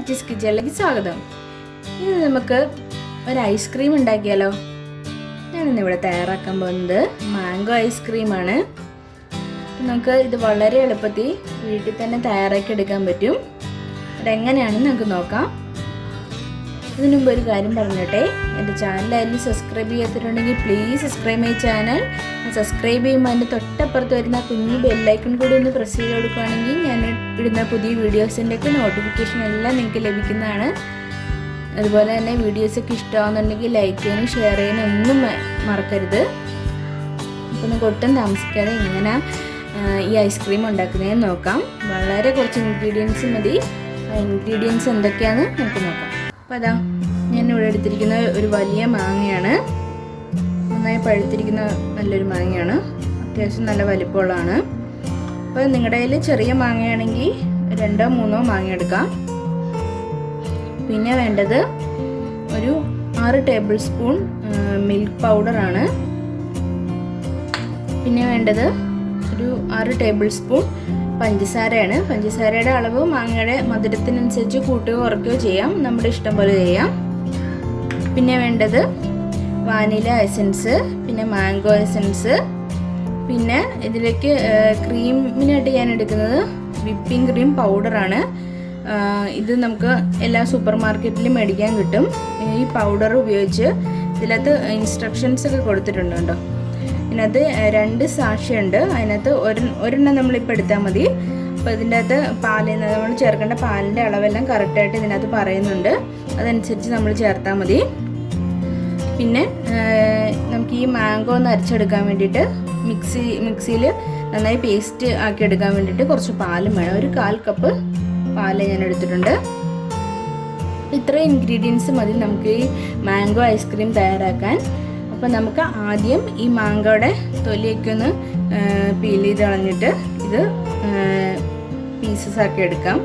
ലിറ്റിസ് കിച്ചണിലേക്ക് സ്വാഗതം. ഇന്ന് നമുക്ക് ഒരു ഐസ്ക്രീം ഉണ്ടാക്കിയാലോ? ഞാനിന്നിവിടെ തയ്യാറാക്കാൻ പോകുന്നത് മാംഗോ ഐസ്ക്രീമാണ്. നമുക്ക് ഇത് വളരെ എളുപ്പത്തിൽ വീട്ടിൽ തന്നെ തയ്യാറാക്കി എടുക്കാൻ പറ്റും. അതെങ്ങനെയാണെന്ന് നമുക്ക് നോക്കാം. ഇതിനു മുമ്പ് ഒരു കാര്യം പറഞ്ഞോട്ടെ, എൻ്റെ ചാനലായാലും സബ്സ്ക്രൈബ് ചെയ്യാത്തിട്ടുണ്ടെങ്കിൽ please subscribe my channel. Subscribe ചെയ്യുമ്പോൾ അതിൻ്റെ തൊട്ടപ്പുറത്ത് വരുന്ന കുഞ്ഞു ബെല്ലൈക്കൺ കൂടി ഒന്ന് പ്രസ് ചെയ്ത് കൊടുക്കുകയാണെങ്കിൽ ഞാൻ ഇടുന്ന പുതിയ വീഡിയോസിൻ്റെയൊക്കെ നോട്ടിഫിക്കേഷൻ എല്ലാം നിങ്ങൾക്ക് ലഭിക്കുന്നതാണ്. അതുപോലെ തന്നെ വീഡിയോസൊക്കെ ഇഷ്ടമാകുന്നുണ്ടെങ്കിൽ ലൈക്ക് ചെയ്യാനും ഷെയർ ചെയ്യാനും ഒന്നും മറക്കരുത്. അപ്പോൾ നമുക്ക് ഒട്ടും താമസിക്കാതെ എങ്ങനെ ഈ ഐസ്ക്രീം ഉണ്ടാക്കുന്നതെന്ന് നോക്കാം. വളരെ കുറച്ച് ഇൻഗ്രീഡിയൻസ് മതി. ഇൻഗ്രീഡിയൻസ് എന്തൊക്കെയാണെന്ന് നമുക്ക് നോക്കാം. അപ്പോൾ അതാ ഞാനിവിടെ എടുത്തിരിക്കുന്ന ഒരു വലിയ മാങ്ങയാണ്. നന്നായി പഴുത്തിരിക്കുന്ന നല്ലൊരു മാങ്ങയാണ്. അത്യാവശ്യം നല്ല വലിപ്പമുള്ളതാണ്. അപ്പോൾ നിങ്ങളുടെ കയ്യിൽ ചെറിയ മാങ്ങയാണെങ്കിൽ 2-3 മാങ്ങ എടുക്കാം. പിന്നെ വേണ്ടത് ഒരു 6 ടേബിൾ സ്പൂൺ മിൽക്ക് പൗഡറാണ്. പിന്നെ വേണ്ടത് ഒരു 6 ടേബിൾ സ്പൂൺ പഞ്ചസാരയാണ്. പഞ്ചസാരയുടെ അളവ് മാങ്ങയുടെ മധുരത്തിനനുസരിച്ച് കൂട്ടുകയോ കുറയ്ക്കുകയോ ചെയ്യാം, നമ്മുടെ ഇഷ്ടം പോലെ ചെയ്യാം. പിന്നെ വേണ്ടത് വാനില എസൻസ്, പിന്നെ മാംഗോ എസൻസ്. പിന്നെ ഇതിലേക്ക് ക്രീമിനായിട്ട് ഞാൻ എടുക്കുന്നത് വിപ്പിംഗ് ക്രീം പൗഡറാണ്. ഇത് നമുക്ക് എല്ലാ സൂപ്പർ മാർക്കറ്റിലും മേടിക്കാൻ കിട്ടും. ഈ പൗഡർ ഉപയോഗിച്ച് ഇതിനകത്ത് ഇൻസ്ട്രക്ഷൻസ് ഒക്കെ കൊടുത്തിട്ടുണ്ട് കേട്ടോ. ഇതിനകത്ത് 2 സാക്ഷിയുണ്ട്. അതിനകത്ത് ഒരെണ്ണം നമ്മളിപ്പോൾ എടുത്താൽ മതി. അപ്പോൾ ഇതിൻ്റെ അകത്ത് നമ്മൾ ചേർക്കേണ്ട പാലിൻ്റെ അളവെല്ലാം കറക്റ്റായിട്ട് ഇതിനകത്ത് പറയുന്നുണ്ട്. അതനുസരിച്ച് നമ്മൾ ചേർത്താൽ മതി. പിന്നെ നമുക്ക് ഈ മാംഗോ ഒന്ന് അരച്ചെടുക്കാൻ വേണ്ടിയിട്ട് മിക്സിയിൽ നന്നായി പേസ്റ്റ് ആക്കി എടുക്കാൻ വേണ്ടിയിട്ട് കുറച്ച് പാലും വേണം. ഒരു 1/4 കപ്പ് പാല് ഞാൻ എടുത്തിട്ടുണ്ട്. ഇത്രയും ഇൻഗ്രീഡിയൻസ് മതി നമുക്ക് ഈ മാംഗോ ഐസ്ക്രീം തയ്യാറാക്കാൻ. അപ്പോൾ നമുക്ക് ആദ്യം ഈ മാംഗോയുടെ തൊലിയൊക്കെ ഒന്ന് പീൽ ചെയ്ത് കളഞ്ഞിട്ട് ഇത് പീസസ് ആക്കി എടുക്കാം.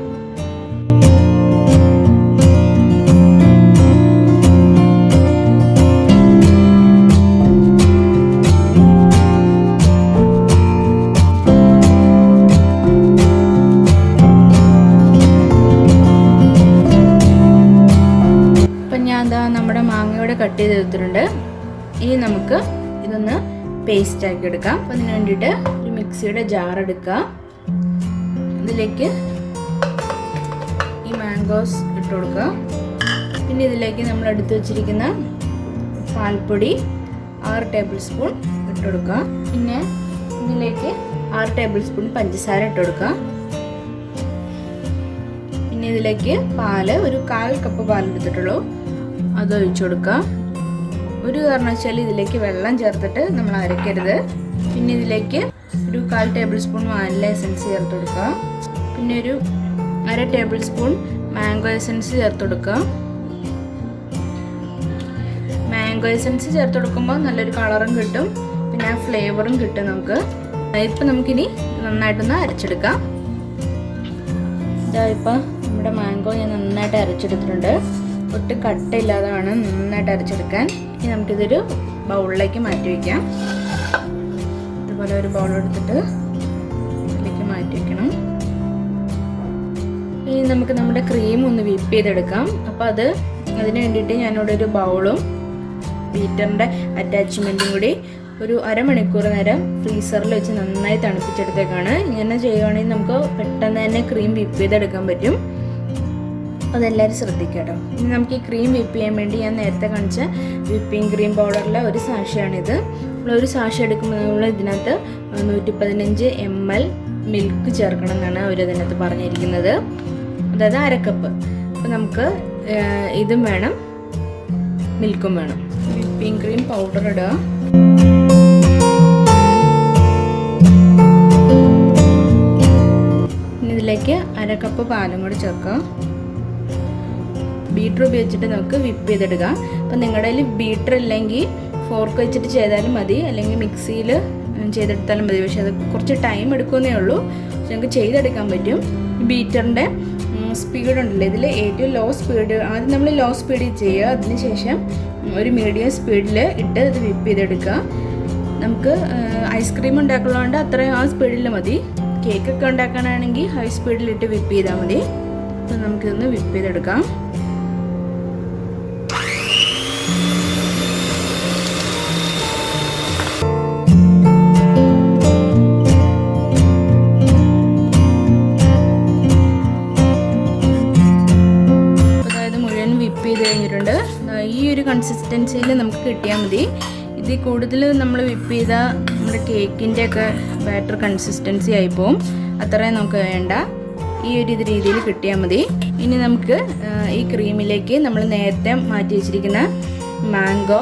അപ്പം ഞാൻ എന്താ നമ്മുടെ മാങ്ങയോടെ കട്ട് ചെയ്ത് എടുത്തിട്ടുണ്ട്. ഇനി നമുക്ക് ഇതൊന്ന് പേസ്റ്റ് ആക്കി എടുക്കാം. അപ്പോൾ അതിന് വേണ്ടിയിട്ട് ഒരു മിക്സിയുടെ ജാർ എടുക്കുക. ഇതിലേക്ക് ഈ മാംഗോസ് ഇട്ട് കൊടുക്കുക. പിന്നെ ഇതിലേക്ക് നമ്മൾ എടുത്ത് വെച്ചിരിക്കുന്ന പാൽപ്പൊടി 6 ടേബിൾ സ്പൂൺ ഇട്ട് കൊടുക്കുക. പിന്നെ ഇതിലേക്ക് 6 ടേബിൾ സ്പൂൺ പഞ്ചസാര ഇട്ട് കൊടുക്കുക. പിന്നെ ഇതിലേക്ക് പാല് ഒരു 1/4 കപ്പ് പാലെടുത്തിട്ടുള്ളൂ, അത് ഒഴിച്ചു കൊടുക്കുക. ഒരു കാരണവശാലും ഇതിലേക്ക് വെള്ളം ചേർത്തിട്ട് നമ്മൾ അരയ്ക്കരുത്. പിന്നെ ഇതിലേക്ക് ഒരു 1/4 ടേബിൾ സ്പൂൺ വാനില എസൻസ് ചേർത്ത് കൊടുക്കുക. പിന്നെ ഒരു 1/2 ടേബിൾ സ്പൂൺ മാംഗോ എസൻസ് ചേർത്ത് കൊടുക്കുക. മാംഗോ എസൻസ് ചേർത്ത് കൊടുക്കുമ്പോൾ നല്ലൊരു കളറും കിട്ടും, പിന്നെ ആ ഫ്ലേവറും കിട്ടും നമുക്ക്. ഇപ്പം നമുക്കിനി നന്നായിട്ടൊന്ന് അരച്ചെടുക്കാം. ഇപ്പം നമ്മുടെ മാംഗോ ഞാൻ നന്നായിട്ട് അരച്ചെടുത്തിട്ടുണ്ട്. ഒട്ടും കട്ടയില്ലാതെ വേണം നന്നായിട്ട് അരച്ചെടുക്കാൻ. ഇനി നമുക്കിതൊരു ബൗളിലേക്ക് മാറ്റി വയ്ക്കാം. ഇതുപോലെ ഒരു ബൗൾ എടുത്തിട്ട് ഇതിലേക്ക് മാറ്റി വയ്ക്കണം. ഇനി നമുക്ക് നമ്മുടെ ക്രീം ഒന്ന് വിപ്പ് ചെയ്തെടുക്കാം. അപ്പോൾ അതിന് വേണ്ടിയിട്ട് ഞാനിവിടെ ഒരു ബൗളും ബീറ്ററിൻ്റെ അറ്റാച്ച്മെൻറ്റും കൂടി ഒരു അരമണിക്കൂർ നേരം ഫ്രീസറിൽ വെച്ച് നന്നായി തണുപ്പിച്ചെടുത്തേക്കാണ്. ഇങ്ങനെ ചെയ്യുകയാണെങ്കിൽ നമുക്ക് പെട്ടെന്ന് തന്നെ ക്രീം വിപ്പ് ചെയ്തെടുക്കാൻ പറ്റും. അതെല്ലാവരും ശ്രദ്ധിക്കുക കേട്ടോ. ഇനി നമുക്ക് ഈ ക്രീം വിപ്പ് ചെയ്യാൻ വേണ്ടി ഞാൻ നേരത്തെ കാണിച്ച വിപ്പിംഗ് ക്രീം പൗഡറിലെ ഒരു സാഷയാണിത്. ഒരു സാഷ എടുക്കുമ്പോൾ നമ്മൾ ഇതിനകത്ത് 115 ml മിൽക്ക് ചേർക്കണം എന്നാണ് അവർ ഇതിനകത്ത് പറഞ്ഞിരിക്കുന്നത്, അതായത് 1/2 കപ്പ്. അപ്പോൾ നമുക്ക് ഇതും വേണം, മിൽക്കും വേണം. വിപ്പിംഗ് ക്രീം പൗഡർ ഇടുക. ഇനി ഇതിലേക്ക് 1/2 കപ്പ് പാലും കൂടി ചേർക്കുക. ബീറ്റർ ഉപയോഗിച്ചിട്ട് നമുക്ക് വിപ്പ് ചെയ്തെടുക്കാം. അപ്പം നിങ്ങളുടെ കയ്യിൽ ബീറ്റർ ഇല്ലെങ്കിൽ ഫോർക്ക് വെച്ചിട്ട് ചെയ്താലും മതി, അല്ലെങ്കിൽ മിക്സിയിൽ ചെയ്തെടുത്താലും മതി. പക്ഷേ അത് കുറച്ച് ടൈം എടുക്കുന്നേ ഉള്ളൂ, പക്ഷെ നമുക്ക് ചെയ്തെടുക്കാൻ പറ്റും. ബീറ്ററിൻ്റെ സ്പീഡ് ഉണ്ടല്ലോ, ഇതിൽ ഏറ്റവും ലോ സ്പീഡ്, ആദ്യം നമ്മൾ ലോ സ്പീഡിൽ ചെയ്യുക. അതിനുശേഷം ഒരു മീഡിയം സ്പീഡിൽ ഇട്ട് ഇത് വിപ്പ് ചെയ്തെടുക്കുക. നമുക്ക് ഐസ്ക്രീം ഉണ്ടാക്കുന്നതുകൊണ്ട് അത്രയും ആ സ്പീഡിൽ മതി. കേക്കൊക്കെ ഉണ്ടാക്കാനാണെങ്കിൽ ഹൈ സ്പീഡിലിട്ട് വിപ്പ് ചെയ്താൽ മതി. അപ്പോൾ നമുക്കിതൊന്ന് വിപ്പ് ചെയ്തെടുക്കാം. വിപ്പ് ചെയ്ത് കഴിഞ്ഞിട്ടുണ്ട്. ഈ ഒരു കൺസിസ്റ്റൻസിയിൽ നമുക്ക് കിട്ടിയാൽ മതി. ഇതിൽ കൂടുതൽ നമ്മൾ വിപ്പ് ചെയ്താൽ നമ്മുടെ കേക്കിൻ്റെ ഒക്കെ ബാറ്റർ കൺസിസ്റ്റൻസി ആയിപ്പോവും. അത്രയും നമുക്ക് വേണ്ട. ഈ ഒരു രീതിയിൽ കിട്ടിയാൽ മതി. ഇനി നമുക്ക് ഈ ക്രീമിലേക്ക് നമ്മൾ നേരത്തെ മാറ്റി വെച്ചിരിക്കുന്ന മാംഗോ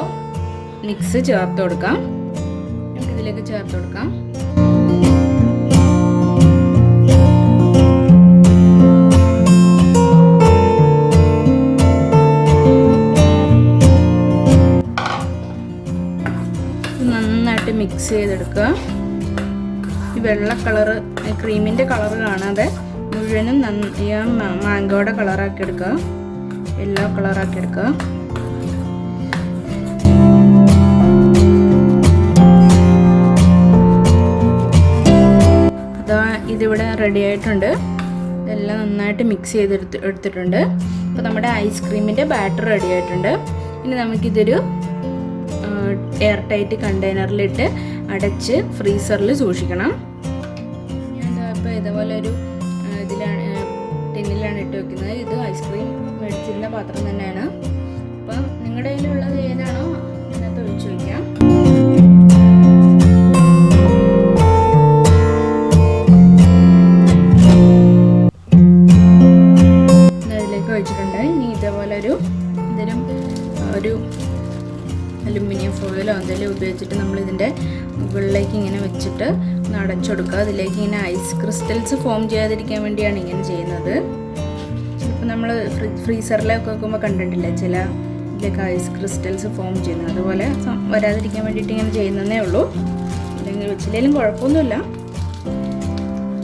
മിക്സ് ചേർത്ത് കൊടുക്കാം. നമുക്കിതിലേക്ക് ചേർത്ത് കൊടുക്കാം. നന്നായിട്ട് മിക്സ് ചെയ്തെടുക്കുക. ഈ വെള്ള കളറ് ക്രീമിൻ്റെ കളറ് കാണാതെ മുഴുവനും ഈ മാംഗോയുടെ കളറാക്കി എടുക്കുക. യെല്ലോ കളറാക്കി എടുക്കുക. അതാ ഇതിവിടെ റെഡി ആയിട്ടുണ്ട്. ഇതെല്ലാം നന്നായിട്ട് മിക്സ് എടുത്തിട്ടുണ്ട്. അപ്പോൾ നമ്മുടെ ഐസ്ക്രീമിൻ്റെ ബാറ്റർ റെഡി ആയിട്ടുണ്ട്. ഇനി നമുക്കിതൊരു എയർ ടൈറ്റ് കണ്ടെയ്നറിലിട്ട് അടച്ച് ഫ്രീസറിൽ സൂക്ഷിക്കണം. ഞാൻ ഇപ്പോൾ ഇതുപോലെ ഒരു ടിന്നിലാണ് ഇട്ട് വെക്കുന്നത്. ഇത് ഐസ്ക്രീം മേടിച്ചിരുന്ന പാത്രം തന്നെയാണ്. അപ്പം നിങ്ങളുടെ കയ്യിലുള്ളത് ഏതാണോ അതിനകത്ത് ഒഴിച്ച് വയ്ക്കാം. അതിലേക്ക് ഒഴിച്ചിട്ടുണ്ട്. ഇനി ഇതേപോലെ ഒരു അലുമിനിയം ഫോയിലോ എന്തെങ്കിലും ഉപയോഗിച്ചിട്ട് നമ്മളിതിൻ്റെ മുകളിലേക്ക് ഇങ്ങനെ വെച്ചിട്ട് ഒന്ന് അടച്ചെടുക്കുക. അതിലേക്ക് ഇങ്ങനെ ഐസ് ക്രിസ്റ്റൽസ് ഫോം ചെയ്യാതിരിക്കാൻ വേണ്ടിയാണ് ഇങ്ങനെ ചെയ്യുന്നത്. ചിലപ്പോൾ നമ്മൾ ഫ്രീസറിലൊക്കെ വെക്കുമ്പോൾ കണ്ടിട്ടില്ല ചില ഇതിലേക്ക് ഐസ് ക്രിസ്റ്റൽസ് ഫോം ചെയ്യുന്നത്. അതുപോലെ വരാതിരിക്കാൻ വേണ്ടിയിട്ട് ഇങ്ങനെ ചെയ്യുന്നതേ ഉള്ളൂ. അല്ലെങ്കിൽ വെച്ചില്ലെങ്കിലും കുഴപ്പമൊന്നുമില്ല.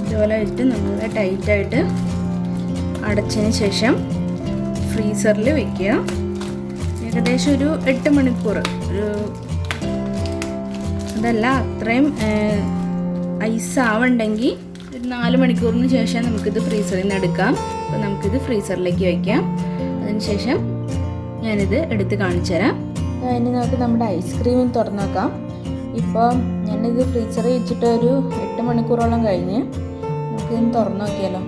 ഇതുപോലെ വെച്ചിട്ട് നമ്മൾ ടൈറ്റായിട്ട് അടച്ചതിന് ശേഷം ഫ്രീസറിൽ വയ്ക്കുക. ഏകദേശം ഒരു 8 മണിക്കൂർ. അതല്ല അത്രയും ഐസ് ആവുണ്ടെങ്കിൽ ഒരു 4 മണിക്കൂറിന് ശേഷം നമുക്കിത് ഫ്രീസറിൽ നിന്ന് എടുക്കാം. അപ്പോൾ നമുക്കിത് ഫ്രീസറിലേക്ക് വയ്ക്കാം. അതിനുശേഷം ഞാനിത് എടുത്ത് കാണിച്ചു തരാം. ഇനി നമുക്ക് നമ്മുടെ ഐസ്ക്രീം തുറന്ന് നോക്കാം. ഇപ്പോൾ ഞാനിത് ഫ്രീസറിൽ വെച്ചിട്ട് ഒരു 8 മണിക്കൂറോളം കഴിഞ്ഞ് നമുക്കിത് തുറന്ന് നോക്കിയാലോ.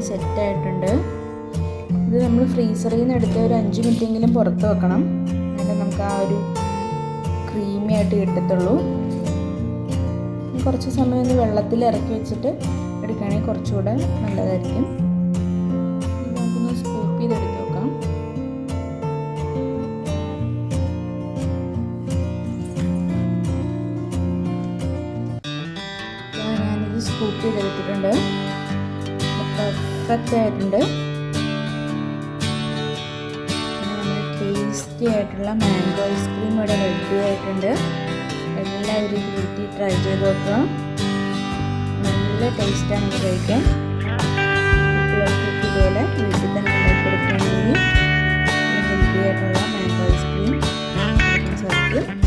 സെറ്റായിട്ടുണ്ട്. ഇത് നമ്മൾ ഫ്രീസറിൽ നിന്ന് എടുത്ത് ഒരു 5 മിനിറ്റെങ്കിലും പുറത്ത് വെക്കണം. എന്നാലേ നമുക്ക് ആ ഒരു ക്രീമി ആയിട്ട് കിട്ടത്തുള്ളൂ. കുറച്ച് സമയം ഒന്ന് വെള്ളത്തിൽ ഇറക്കി വെച്ചിട്ട് എടുക്കുകയാണെങ്കിൽ കുറച്ചുകൂടെ നല്ലതായിരിക്കും. നമുക്കൊന്ന് സ്കൂപ്പ് ചെയ്തെടുത്ത് വെക്കാം. ഞാനിത് സ്കൂപ്പ് ചെയ്തെടുത്തിട്ടുണ്ട്. പെർഫെക്റ്റ് ആയിട്ടുണ്ട്. ടേസ്റ്റി ആയിട്ടുള്ള മാംഗോ ഐസ്ക്രീം ഇവിടെ റെഡി ആയിട്ടുണ്ട്. എല്ലാവരും വീട്ടിൽ ട്രൈ ചെയ്ത് നോക്കുക. നല്ല ടേസ്റ്റാണ് ഇത് കഴിക്കാൻ. കുട്ടികൾക്ക് ഇതുപോലെ വീട്ടിൽ തന്നെ ഉണ്ടാക്കി കൊടുക്കുകയാണെങ്കിൽ ഹെൽത്തി ആയിട്ടുള്ള മാംഗോ ഐസ്ക്രീം ചേർത്ത്